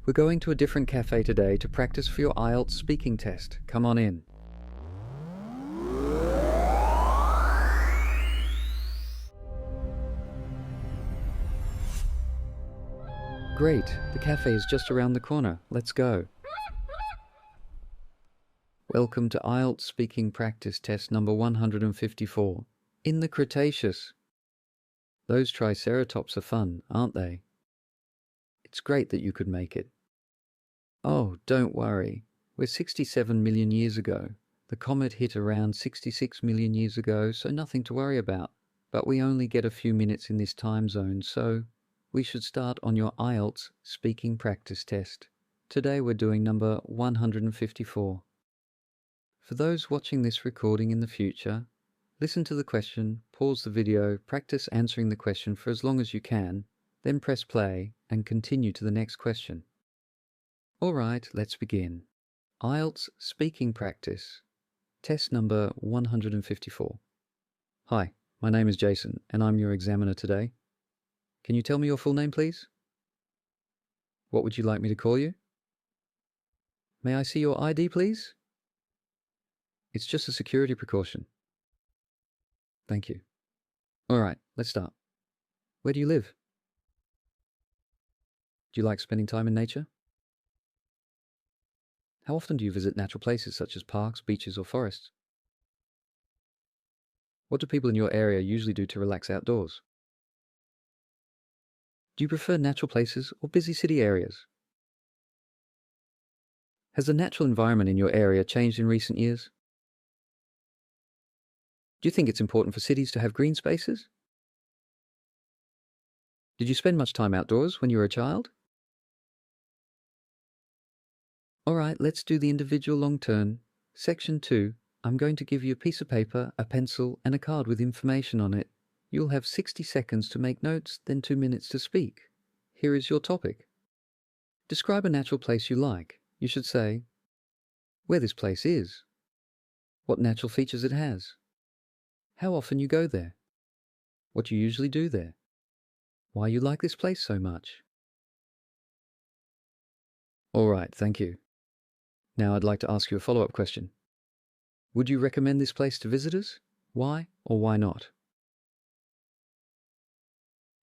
We're going to a different cafe today to practice for your IELTS speaking test. Come on in. Great, the cafe is just around the corner. Let's go. Welcome to IELTS Speaking Practice Test number 154. In the Cretaceous. Those Triceratops are fun, aren't they? It's great that you could make it. Oh, don't worry. We're 67 million years ago. The comet hit around 66 million years ago, so nothing to worry about. But we only get a few minutes in this time zone, so we should start on your IELTS Speaking Practice Test. Today we're doing number 154. For those watching this recording in the future, listen to the question, pause the video, practice answering the question for as long as you can, then press play and continue to the next question. Alright, let's begin. IELTS Speaking Practice, test number 154. Hi, my name is Jason and I'm your examiner today. Can you tell me your full name, please? What would you like me to call you? May I see your ID, please? It's just a security precaution. Thank you. Alright, let's start. Where do you live? Do you like spending time in nature? How often do you visit natural places such as parks, beaches, or forests? What do people in your area usually do to relax outdoors? Do you prefer natural places or busy city areas? Has the natural environment in your area changed in recent years? Do you think it's important for cities to have green spaces? Did you spend much time outdoors when you were a child? Alright, let's do the individual long turn. Section 2. I'm going to give you a piece of paper, a pencil, and a card with information on it. You'll have 60 seconds to make notes, then 2 minutes to speak. Here is your topic. Describe a natural place you like. You should say where this place is, what natural features it has, how often you go there, what you usually do there, why you like this place so much. Alright, thank you. Now I'd like to ask you a follow-up question. Would you recommend this place to visitors? Why or why not?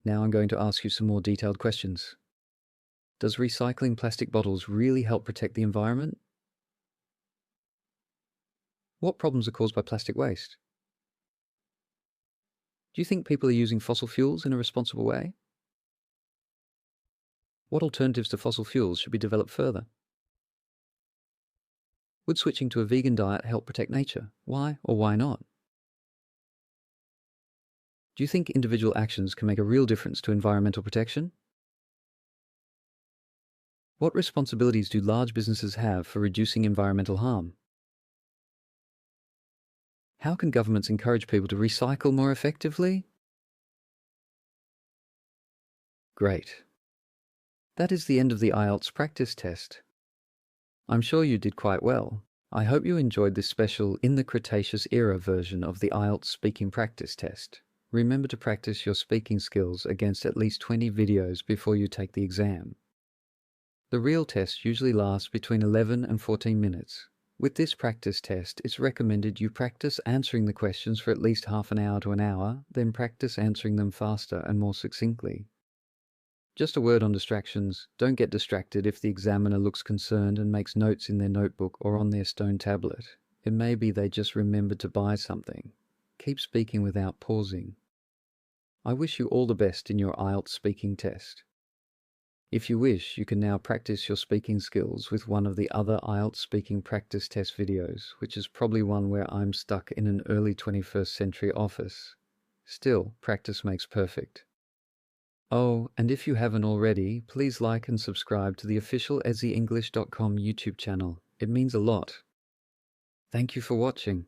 Now I'm going to ask you some more detailed questions. Does recycling plastic bottles really help protect the environment? What problems are caused by plastic waste? Do you think people are using fossil fuels in a responsible way? What alternatives to fossil fuels should be developed further? Would switching to a vegan diet help protect nature? Why or why not? Do you think individual actions can make a real difference to environmental protection? What responsibilities do large businesses have for reducing environmental harm? How can governments encourage people to recycle more effectively? Great. That is the end of the IELTS practice test. I'm sure you did quite well. I hope you enjoyed this special In the Cretaceous Era version of the IELTS Speaking Practice Test. Remember to practice your speaking skills against at least 20 videos before you take the exam. The real test usually lasts between 11 and 14 minutes. With this practice test, it's recommended you practice answering the questions for at least half an hour to an hour, then practice answering them faster and more succinctly. Just a word on distractions. Don't get distracted if the examiner looks concerned and makes notes in their notebook or on their stone tablet. It may be they just remembered to buy something. Keep speaking without pausing. I wish you all the best in your IELTS speaking test. If you wish, you can now practice your speaking skills with one of the other IELTS speaking practice test videos, which is probably one where I'm stuck in an early 21st century office. Still, practice makes perfect. Oh, and if you haven't already, please like and subscribe to the official EzzyEnglish.com YouTube channel. It means a lot. Thank you for watching.